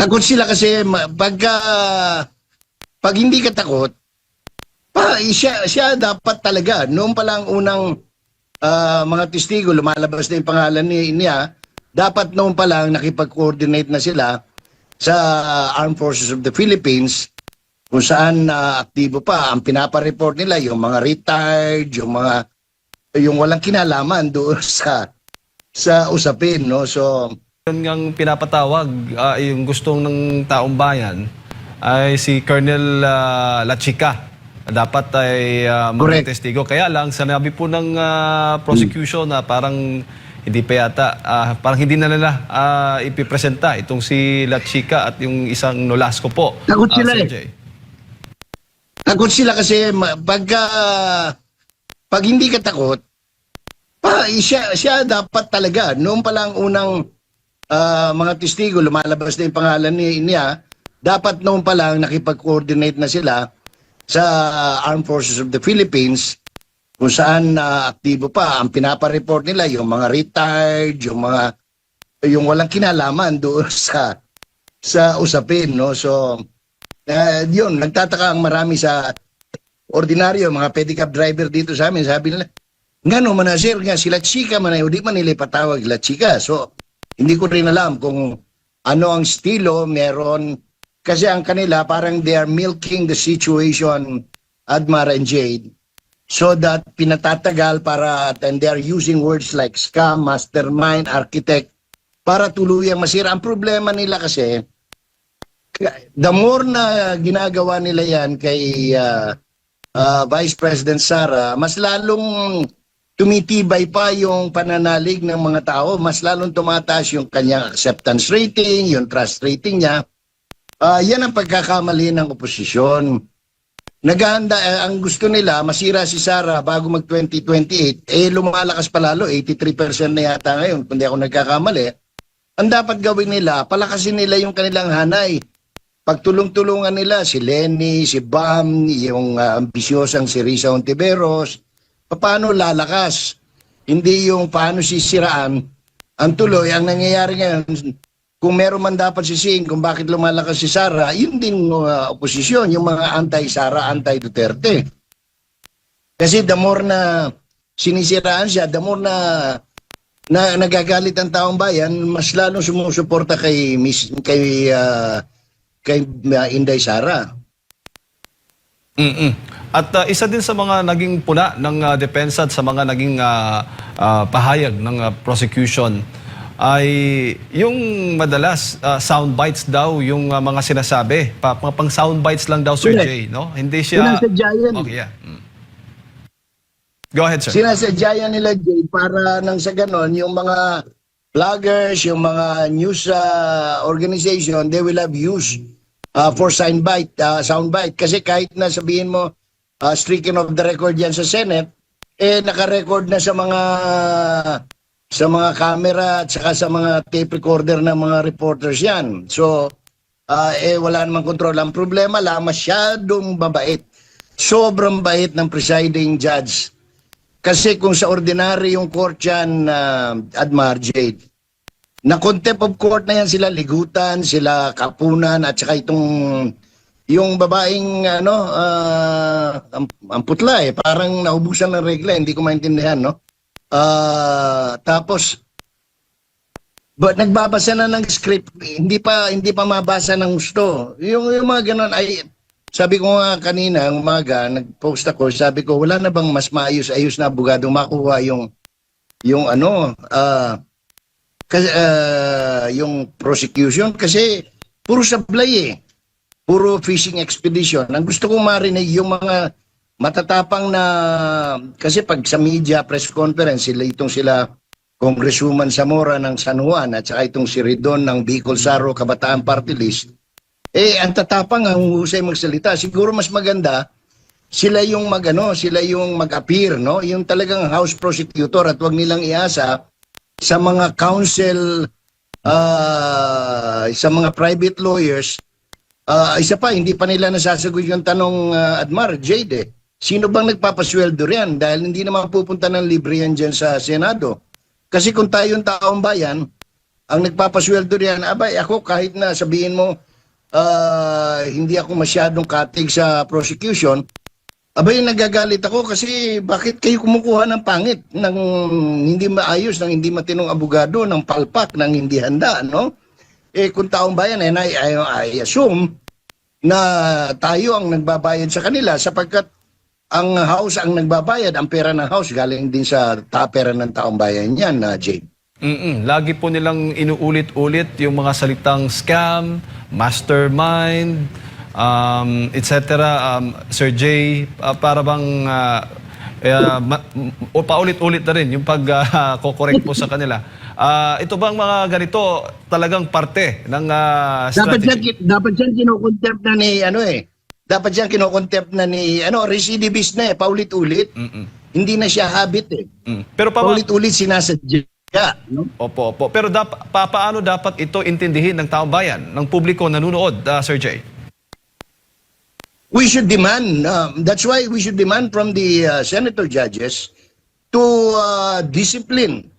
Takot sila kasi pag hindi ka takot, siya dapat talaga. Noong pa lang unang mga testigo, lumalabas na yung pangalan niya, dapat noong pa lang nakipag-coordinate na sila sa Armed Forces of the Philippines kung saan aktibo pa. Ang pinapa-report nila, yung mga retired, yung walang kinalaman doon sa usapin, no? So, Yun ang pinapatawag, yung gustong ng taong bayan ay si Colonel Lachica. Dapat ay Correct. maging testigo. Kaya lang, sanabi po ng prosecution na parang hindi pa yata, parang hindi na nila ipipresenta itong si Lachica at yung isang Nolasco po. Takot sila Sir eh. Jay. takot sila kasi pag hindi ka takot, siya dapat talaga. Noong pa lang unang mga testigo, lumalabas na yung pangalan niya, dapat noong pa lang nakipag-coordinate na sila sa Armed Forces of the Philippines kung saan aktibo pa. Ang pinapa-report nila, yung mga retired, yung walang kinalaman doon sa usapin, no? So, yun, nagtataka ang marami sa ordinaryo, mga pedicab driver dito sa amin, sabi nila, nga no, manasir nga, sila chika man ay, di man nila patawag la chika. So, hindi ko rin alam kung ano ang estilo meron, kasi ang kanila parang they are milking the situation, Admar and Jade, so that pinatatagal para, and they are using words like scam, mastermind, architect, para tuluyang masira. Ang problema nila kasi, the more na ginagawa nila yan kay Vice President Sara, mas lalong tumitibay pa yung pananalig ng mga tao, mas lalong tumataas yung kanyang acceptance rating, yung trust rating niya. Yan ang pagkakamali ng oposisyon. Naghahanda, ang gusto nila, masira si Sara bago mag-2028, lumalakas pa lalo, 83% na yata ngayon, kung di ako nagkakamali. Ang dapat gawin nila, palakasin nila yung kanilang hanay. Pagtulong-tulungan nila si Lenny, si Bam, yung ambisyosang si Risa Ontiveros, paano lalakas? Hindi yung paano sisiraan. Ang tuloy, ang nangyayari ngayon, kung meron man dapat sisihin kung bakit lumalakas si Sara, yun din oposisyon, yung mga anti-Sara, anti-Duterte. Kasi the more na sinisiraan siya, the more na nagagalit ang taong bayan, mas lalong sumusuporta kay Inday Sara. At isa din sa mga naging puna ng depensa at sa mga naging pahayag ng prosecution ay yung madalas sound bites daw yung mga sinasabi. Pang sound bites lang daw, Sir Correct. Jay, no? Hindi siya... Sinasadya yan. Okay, yeah. Go ahead, sir. Sinasadya yan nila, Jay, para nang sa ganon, yung mga vloggers, yung mga news organization, they will have use for soundbite. Kasi kahit na sabihin mo, stricken of the record yan sa Senate, naka-record na sa mga camera at saka sa mga tape recorder ng mga reporters yan. So, wala namang kontrol. Ang problema lang, masyadong mabait. Sobrang bait ng presiding judge. Kasi kung sa ordinaryong court yan, Admar, Jade, na contempt of court na yan sila, ligutan, sila kapunan, at saka yung babaeng, ang putla parang naubusan ng regla, hindi ko maintindihan, no? Tapos, nagbabasa na ng script, hindi pa mabasa ng gusto. Yung mga ganun ay, sabi ko nga kanina, ang umaga, nag-post ako, sabi ko, wala na bang mas maayos-ayos na abogado makuha yung prosecution? Kasi puro sablay puro fishing expedition. Ang gusto kong marinig yung mga matatapang na, kasi pag sa media, press conference, sila Congresswoman Zamora ng San Juan at saka itong si Ridon ng Bicol Saro Kabataan Party List, ang tatapang ang husay magsalita. Siguro mas maganda sila yung mag-appear, no? Yung talagang house prosecutor, at wag nilang iasa sa mga counsel, sa mga private lawyers. Isa pa, hindi pa nila nasasagot yung tanong, Admar, Jade, sino bang nagpapasweldo riyan? Dahil hindi naman pupunta ng libre yan dyan sa Senado. Kasi kung tayong taong bayan, Ang nagpapasweldo riyan, abay, ako kahit na sabihin mo, hindi ako masyadong katig sa prosecution, abay, nagagalit ako kasi bakit kayo kumukuha ng pangit, ng hindi maayos, ng hindi matinong abogado, ng palpak, ng hindi handa, no? Eh, kung taong bayan, and I assume na tayo ang nagbabayad sa kanila sapagkat ang house ang nagbabayad, ang pera ng house galing din sa pera ng taong bayan yan, Jade. Lagi po nilang inuulit-ulit yung mga salitang scam, mastermind, etc. Sir Jay, para bang paulit-ulit na rin yung pag-correct po sa kanila. Ito bang mga ganito talagang parte ng strategy? Dapat yan kinokontempt na ni dapat yan kinokontempt na ni recidivist na paulit-ulit. Hindi na siya habit Pero paulit-ulit sinasadya, no? Opo. Pero paano dapat ito intindihin ng taong bayan, ng publiko nanunood, Sir Jay? We should demand, that's why we should demand from the senator judges to discipline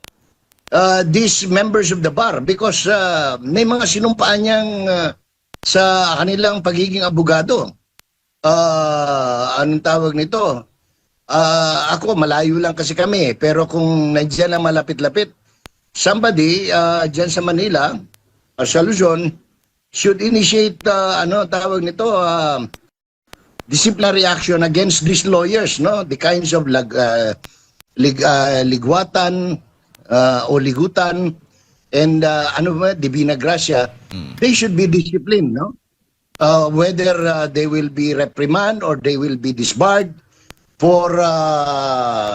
these members of the bar because may mga sinumpaan niyang sa kanilang pagiging abogado. Anong tawag nito? Ako, malayo lang kasi kami, pero kung nandiyan na malapit-lapit, somebody dyan sa Manila, sa Luzon, should initiate, tawag nito, disciplinary action against these lawyers, no? The kinds of ligwatan o ligutan and Divina Gracia, they should be disciplined, no? Whether they will be reprimanded or they will be disbarred for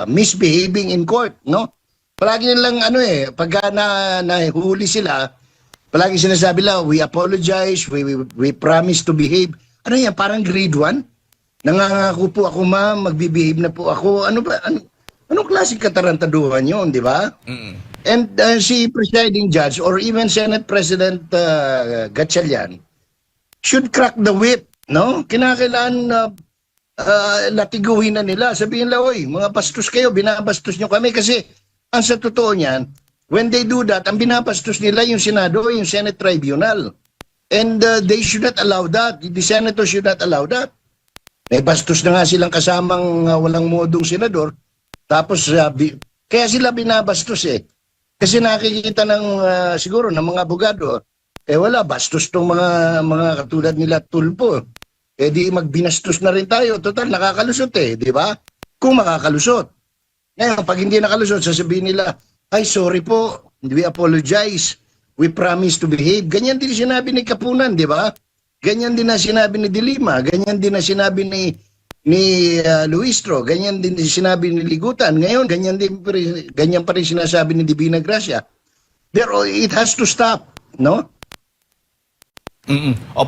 misbehaving in court, no? Palagi nilang pagka nahuli sila, palagi sinasabi lang, we apologize, we promise to behave. Ano yan, parang grade 1? Nangangako po ako, ma'am, magbibehave na po ako. Ano ba? Anong klaseng katarantaduhan yun, di ba? And si presiding judge or even Senate President Gatchalian should crack the whip, no? Kinakailangan latiguhin na nila. Sabihin lang, oy, mga bastos kayo, binabastos nyo kami. Kasi ang sa totoo niyan, when they do that, ang binabastos nila yung Senado, yung Senate Tribunal. And they should not allow that. The Senator should not allow that. May bastos na nga silang kasamang walang modong senador. Tapos, kaya sila binabastos Kasi nakikita ng siguro ng mga abogado, wala, bastos tong mga katulad nila tulpo. Di magbinastos na rin tayo. Total, nakakalusot di ba? Kung makakalusot. Ngayon, pag hindi nakalusot, sasabihin nila, ay, sorry po, we apologize. We promise to behave. Ganyan din sinabi ni Kapunan, di ba? Ganyan din na sinabi ni Dilima. Ganyan din na sinabi ni Luistro. Ganyan din sinabi ni Ligutan. Ngayon, ganyan pa rin sinasabi ni Divina Gracia. It has to stop, no?